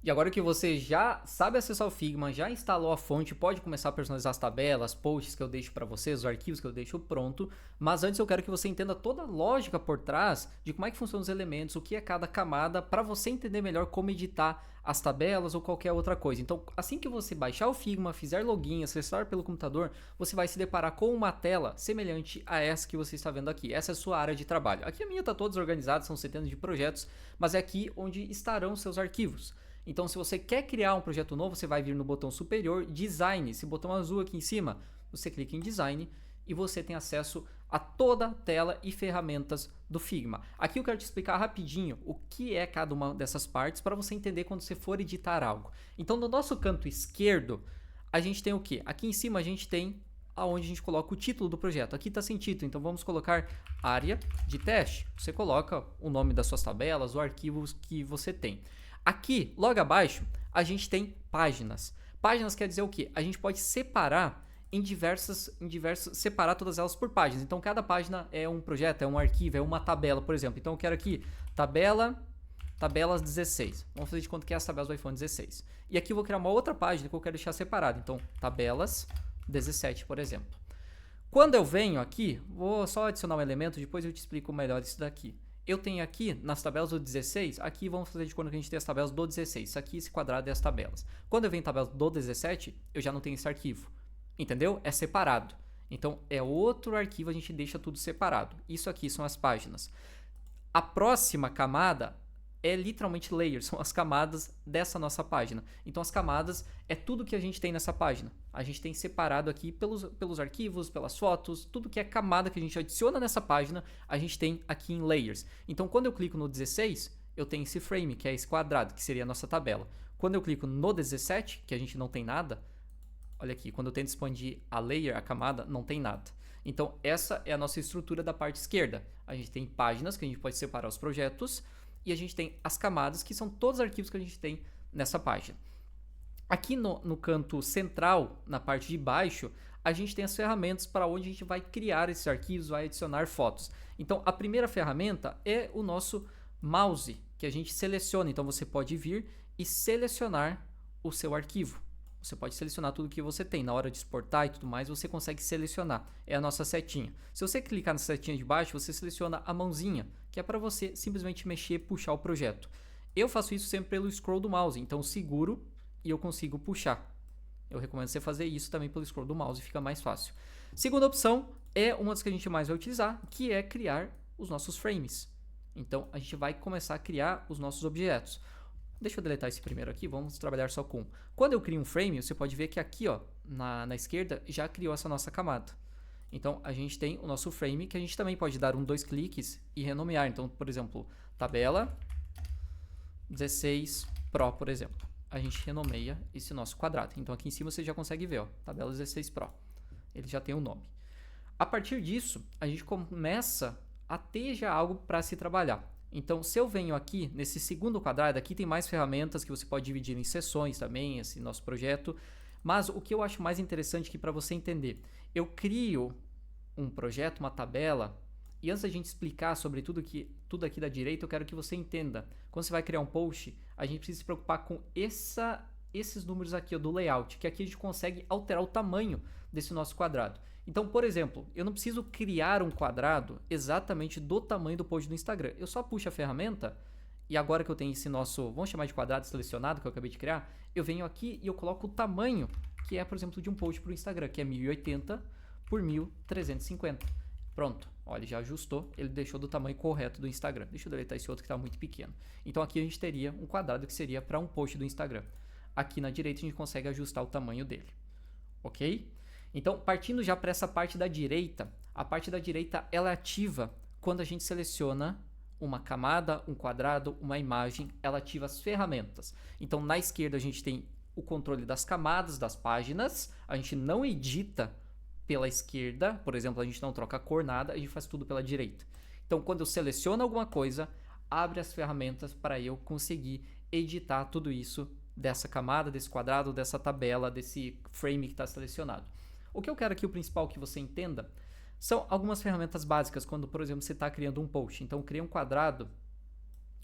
E agora que você já sabe acessar o Figma, já instalou a fonte, pode começar a personalizar as tabelas, posts que eu deixo para vocês, os arquivos que eu deixo pronto. Mas antes eu quero que você entenda toda a lógica por trás de como é que funcionam os elementos, o que é cada camada, para você entender melhor como editar as tabelas ou qualquer outra coisa. Então, assim que você baixar o Figma, fizer login, acessar pelo computador, você vai se deparar com uma tela semelhante a essa que você está vendo aqui. Essa é a sua área de trabalho. Aqui a minha está toda desorganizada, são centenas de projetos, mas é aqui onde estarão seus arquivos. Então, se você quer criar um projeto novo, você vai vir no botão superior, Design, esse botão azul aqui em cima. Você clica em Design e você tem acesso a toda a tela e ferramentas do Figma. Aqui eu quero te explicar rapidinho o que é cada uma dessas partes para você entender quando você for editar algo. Então, no nosso canto esquerdo, a gente tem o quê? Aqui em cima a gente tem aonde a gente coloca o título do projeto. Aqui está sem título, então vamos colocar área de teste. Você coloca o nome das suas tabelas, o arquivo que você tem. Aqui, logo abaixo, a gente tem páginas. Páginas quer dizer o quê? A gente pode separar separar todas elas por páginas. Então, cada página é um projeto, é um arquivo, é uma tabela, por exemplo. Então, eu quero aqui tabelas 16. Vamos fazer de conta que é as tabelas do iPhone 16. E aqui eu vou criar uma outra página que eu quero deixar separada. Então, tabelas 17, por exemplo. Quando eu venho aqui, vou só adicionar um elemento, depois eu te explico melhor isso daqui. Eu tenho aqui, nas tabelas do 16, aqui vamos fazer de conta que a gente tem as tabelas do 16. Isso aqui, esse quadrado é as tabelas. Quando eu venho em tabelas do 17, eu já não tenho esse arquivo. Entendeu? É separado. Então, é outro arquivo, a gente deixa tudo separado. Isso aqui são as páginas. A próxima camada é literalmente layers, são as camadas dessa nossa página. Então, as camadas é tudo que a gente tem nessa página. A gente tem separado aqui pelos arquivos, pelas fotos, tudo que é camada que a gente adiciona nessa página, a gente tem aqui em layers. Então, quando eu clico no 16, eu tenho esse frame, que é esse quadrado, que seria a nossa tabela. Quando eu clico no 17, que a gente não tem nada, olha aqui, quando eu tento expandir a layer, a camada, não tem nada. Então, essa é a nossa estrutura da parte esquerda. A gente tem páginas que a gente pode separar os projetos e a gente tem as camadas, que são todos os arquivos que a gente tem nessa página. Aqui no canto central, na parte de baixo, a gente tem as ferramentas para onde a gente vai criar esses arquivos, vai adicionar fotos. Então, a primeira ferramenta é o nosso mouse, que a gente seleciona. Então, você pode vir e selecionar o seu arquivo. Você pode selecionar tudo que você tem. Na hora de exportar e tudo mais, você consegue selecionar. É a nossa setinha. Se você clicar na setinha de baixo, você seleciona a mãozinha, que é para você simplesmente mexer e puxar o projeto. Eu faço isso sempre pelo scroll do mouse, então seguro e eu consigo puxar. Eu recomendo você fazer isso também pelo scroll do mouse, fica mais fácil. Segunda opção é uma das que a gente mais vai utilizar, que é criar os nossos frames. Então, a gente vai começar a criar os nossos objetos. Deixa eu deletar esse primeiro aqui, vamos trabalhar só com. Quando eu crio um frame, você pode ver que aqui ó, na esquerda já criou essa nossa camada. Então, a gente tem o nosso frame, que a gente também pode dar dois cliques e renomear. Então, por exemplo, tabela 16 Pro, por exemplo. A gente renomeia esse nosso quadrado. Então, aqui em cima você já consegue ver, ó, tabela 16 Pro. Ele já tem o nome. A partir disso, a gente começa a ter já algo para se trabalhar. Então, se eu venho aqui nesse segundo quadrado, aqui tem mais ferramentas que você pode dividir em seções também, esse nosso projeto. Mas o que eu acho mais interessante aqui para você entender, eu crio um projeto, uma tabela, e antes da gente explicar sobre tudo aqui da direita, eu quero que você entenda. Quando você vai criar um post, a gente precisa se preocupar com esses números aqui ó, do layout, que aqui a gente consegue alterar o tamanho desse nosso quadrado. Então, por exemplo, eu não preciso criar um quadrado exatamente do tamanho do post do Instagram. Eu só puxo a ferramenta e agora que eu tenho esse nosso, vamos chamar de quadrado selecionado que eu acabei de criar, eu venho aqui e eu coloco o tamanho que é, por exemplo, de um post para o Instagram, que é 1080 por 1350. Pronto, olha, ele já ajustou, ele deixou do tamanho correto do Instagram. Deixa eu deletar esse outro que está muito pequeno. Então aqui a gente teria um quadrado que seria para um post do Instagram. Aqui na direita a gente consegue ajustar o tamanho dele. Ok? Então, partindo já para essa parte da direita, a parte da direita ela é ativa quando a gente seleciona uma camada, um quadrado, uma imagem, ela ativa as ferramentas. Então, na esquerda a gente tem o controle das camadas das páginas, a gente não edita pela esquerda, por exemplo, a gente não troca a cor, nada, a gente faz tudo pela direita. Então, quando eu seleciono alguma coisa, abre as ferramentas para eu conseguir editar tudo isso dessa camada, desse quadrado, dessa tabela, desse frame que está selecionado. O que eu quero aqui, o principal que você entenda, são algumas ferramentas básicas, quando, por exemplo, você está criando um post. Então, eu criei um quadrado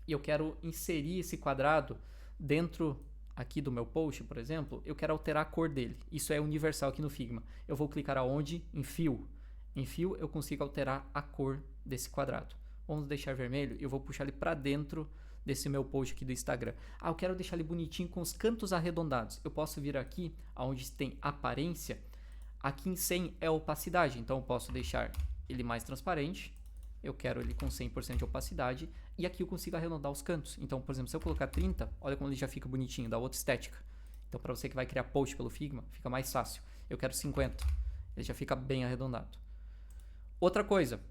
e eu quero inserir esse quadrado dentro aqui do meu post, por exemplo, eu quero alterar a cor dele. Isso é universal aqui no Figma. Eu vou clicar aonde? Em Fill. Em Fill eu consigo alterar a cor desse quadrado. Vamos deixar vermelho e eu vou puxar ele para dentro desse meu post aqui do Instagram. Ah, eu quero deixar ele bonitinho com os cantos arredondados. Eu posso vir aqui, onde tem aparência. Aqui em 100 é opacidade, então eu posso deixar ele mais transparente. Eu quero ele com 100% de opacidade. E aqui eu consigo arredondar os cantos. Então, por exemplo, se eu colocar 30, olha como ele já fica bonitinho, dá outra estética. Então, para você que vai criar post pelo Figma, fica mais fácil. Eu quero 50, ele já fica bem arredondado. Outra coisa,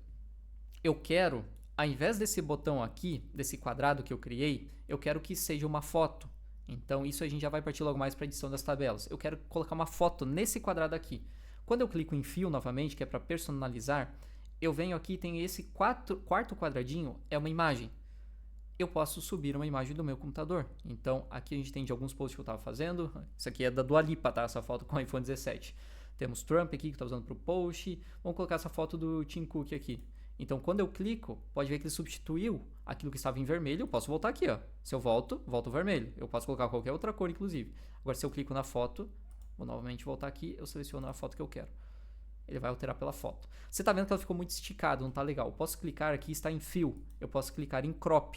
eu quero, ao invés desse botão aqui, desse quadrado que eu criei, eu quero que seja uma foto. Então, isso a gente já vai partir logo mais para a edição das tabelas. Eu quero colocar uma foto nesse quadrado aqui. Quando eu clico em Fill novamente, que é para personalizar, eu venho aqui e tem esse quarto quadradinho, é uma imagem. Eu posso subir uma imagem do meu computador. Então, aqui a gente tem de alguns posts que eu estava fazendo. Isso aqui é da Dua Lipa, tá? Essa foto com o iPhone 17. Temos Trump aqui que está usando para o post. Vamos colocar essa foto do Tim Cook aqui. Então, quando eu clico, pode ver que ele substituiu aquilo que estava em vermelho. Eu posso voltar aqui, ó. Se eu volto vermelho. Eu posso colocar qualquer outra cor, inclusive. Agora, se eu clico na foto, vou novamente voltar aqui, eu seleciono a foto que eu quero. Ele vai alterar pela foto. Você está vendo que ela ficou muito esticada, não está legal. Eu posso clicar aqui, está em Fill. Eu posso clicar em Crop.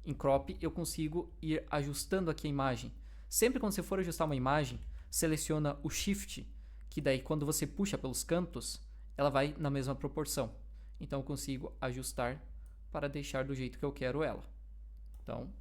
Em Crop, eu consigo ir ajustando aqui a imagem. Sempre quando você for ajustar uma imagem, seleciona o Shift, que daí quando você puxa pelos cantos, ela vai na mesma proporção. Então, eu consigo ajustar para deixar do jeito que eu quero ela. Então,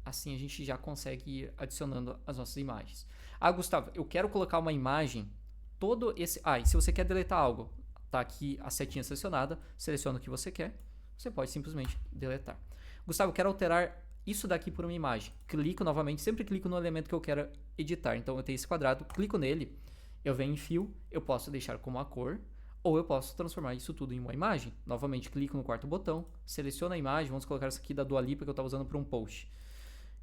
assim a gente já consegue ir adicionando as nossas imagens. Ah, Gustavo, eu quero colocar uma imagem, todo esse... Ah, e se você quer deletar algo, tá aqui a setinha selecionada, seleciona o que você quer, você pode simplesmente deletar. Gustavo, eu quero alterar isso daqui por uma imagem. Clico novamente, sempre clico no elemento que eu quero editar. Então, eu tenho esse quadrado, clico nele, eu venho em Fill, eu posso deixar como a cor, ou eu posso transformar isso tudo em uma imagem. Novamente, clico no quarto botão, seleciono a imagem, vamos colocar essa aqui da Dua Lipa que eu estava usando para um post.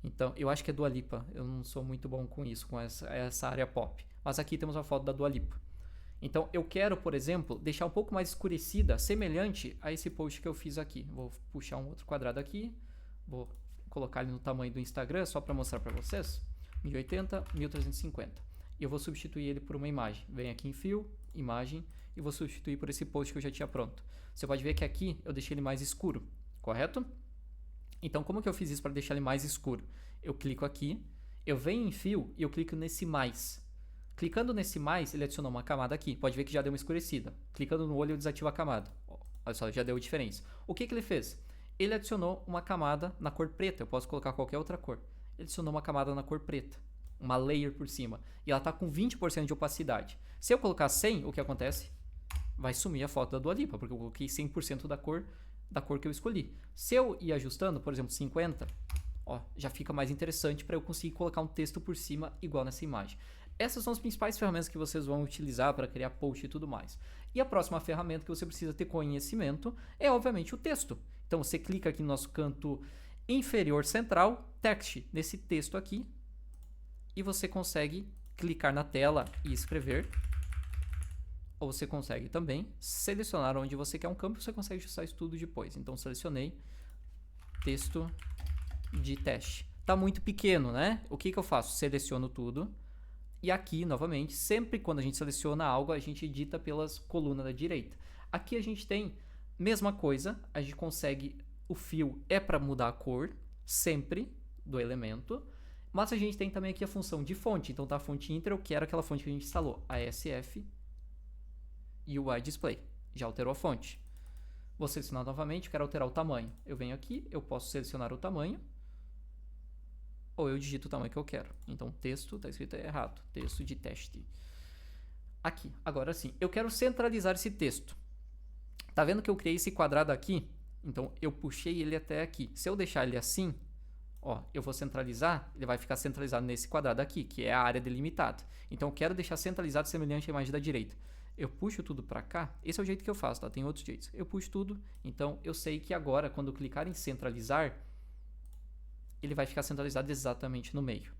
Então, eu acho que é Dua Lipa, eu não sou muito bom com isso, com essa área pop. Mas aqui temos a foto da Dua Lipa. Então, eu quero, por exemplo, deixar um pouco mais escurecida, semelhante a esse post que eu fiz aqui. Vou puxar um outro quadrado aqui, vou colocar ele no tamanho do Instagram, só para mostrar para vocês. 1080, 1350. E eu vou substituir ele por uma imagem. Venho aqui em Fill, Imagem, e vou substituir por esse post que eu já tinha pronto. Você pode ver que aqui eu deixei ele mais escuro, correto? Então, como que eu fiz isso para deixar ele mais escuro? Eu clico aqui, eu venho em Fill e eu clico nesse mais. Clicando nesse mais, ele adicionou uma camada aqui. Pode ver que já deu uma escurecida. Clicando no olho, eu desativo a camada. Olha só, já deu diferença. O que ele fez? Ele adicionou uma camada na cor preta. Eu posso colocar qualquer outra cor. Ele adicionou uma camada na cor preta. Uma layer por cima. E ela está com 20% de opacidade. Se eu colocar 100, o que acontece? Vai sumir a foto da Dua Lipa, porque eu coloquei 100% da cor que eu escolhi. Se eu ir ajustando, por exemplo, 50, ó, já fica mais interessante para eu conseguir colocar um texto por cima igual nessa imagem. Essas são as principais ferramentas que vocês vão utilizar para criar post e tudo mais. E a próxima ferramenta que você precisa ter conhecimento é, obviamente, o texto. Então, você clica aqui no nosso canto inferior central, Text, nesse texto aqui, e você consegue clicar na tela e escrever. Ou você consegue também selecionar onde você quer um campo e você consegue ajustar isso tudo depois. Então, selecionei texto de teste. Está muito pequeno, né? O que eu faço? Seleciono tudo. E aqui, novamente, sempre quando a gente seleciona algo, a gente edita pelas colunas da direita. Aqui a gente tem mesma coisa, a gente consegue, o fio é para mudar a cor, sempre, do elemento, mas a gente tem também aqui a função de fonte. Então tá a fonte Inter, eu quero aquela fonte que a gente instalou, ASF UI Display. Já alterou a fonte. Vou selecionar novamente, eu quero alterar o tamanho. Eu venho aqui, eu posso selecionar o tamanho, ou eu digito o tamanho que eu quero. Então, texto, está escrito errado. Texto de teste. Aqui, agora sim. Eu quero centralizar esse texto. Tá vendo que eu criei esse quadrado aqui? Então, eu puxei ele até aqui. Se eu deixar ele assim, ó, eu vou centralizar, ele vai ficar centralizado nesse quadrado aqui, que é a área delimitada. Então, eu quero deixar centralizado semelhante à imagem da direita. Eu puxo tudo para cá. Esse é o jeito que eu faço, tá? Tem outros jeitos. Eu puxo tudo. Então, eu sei que agora, quando eu clicar em centralizar, ele vai ficar centralizado exatamente no meio.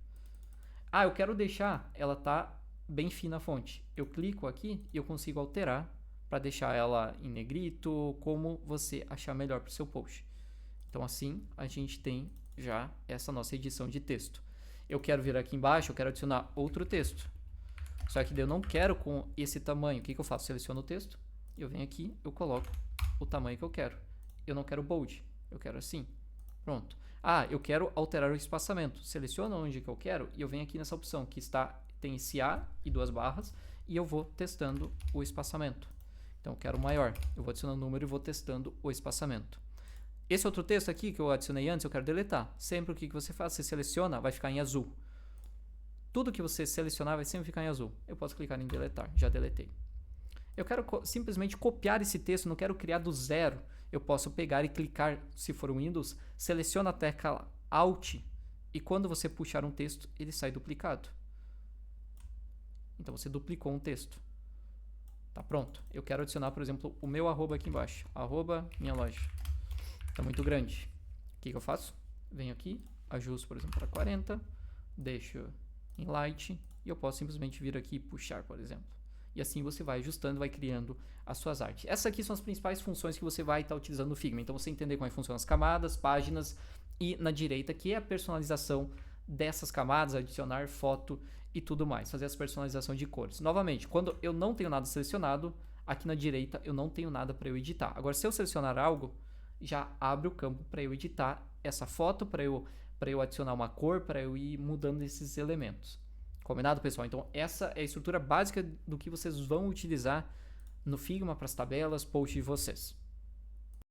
Ah, eu quero deixar ela tá bem fina a fonte. Eu clico aqui e eu consigo alterar para deixar ela em negrito, como você achar melhor para o seu post. Então assim a gente tem já essa nossa edição de texto. Eu quero vir aqui embaixo, eu quero adicionar outro texto. Só que daí eu não quero com esse tamanho. O que eu faço? Seleciono o texto, eu venho aqui, eu coloco o tamanho que eu quero. Eu não quero bold, eu quero assim. Pronto. Ah, eu quero alterar o espaçamento. Seleciono onde que eu quero e eu venho aqui nessa opção que tem esse A e 2 barras e eu vou testando o espaçamento. Então eu quero maior. Eu vou adicionando o número e vou testando o espaçamento. Esse outro texto aqui que eu adicionei antes, eu quero deletar. Sempre o que você faz? Você seleciona, vai ficar em azul. Tudo que você selecionar vai sempre ficar em azul. Eu posso clicar em deletar, já deletei. Eu quero simplesmente copiar esse texto, não quero criar do zero. Eu posso pegar e clicar, se for o Windows, seleciona a tecla Alt e quando você puxar um texto, ele sai duplicado. Então você duplicou um texto. Tá pronto. Eu quero adicionar, por exemplo, o meu arroba aqui embaixo. Arroba minha loja. Tá muito grande. O que eu faço? Venho aqui, ajusto, por exemplo, para 40, deixo em light e eu posso simplesmente vir aqui e puxar, por exemplo. E assim você vai ajustando, vai criando as suas artes. Essas aqui são as principais funções que você vai estar utilizando no Figma. Então você entender como é que funcionam as camadas, páginas e na direita que é a personalização dessas camadas, adicionar foto e tudo mais. Fazer essa personalização de cores. Novamente, quando eu não tenho nada selecionado, aqui na direita eu não tenho nada para eu editar. Agora se eu selecionar algo, já abre o campo para eu editar essa foto, para eu adicionar uma cor, para eu ir mudando esses elementos. Combinado, pessoal? Então, essa é a estrutura básica do que vocês vão utilizar no Figma para as tabelas, posts de vocês.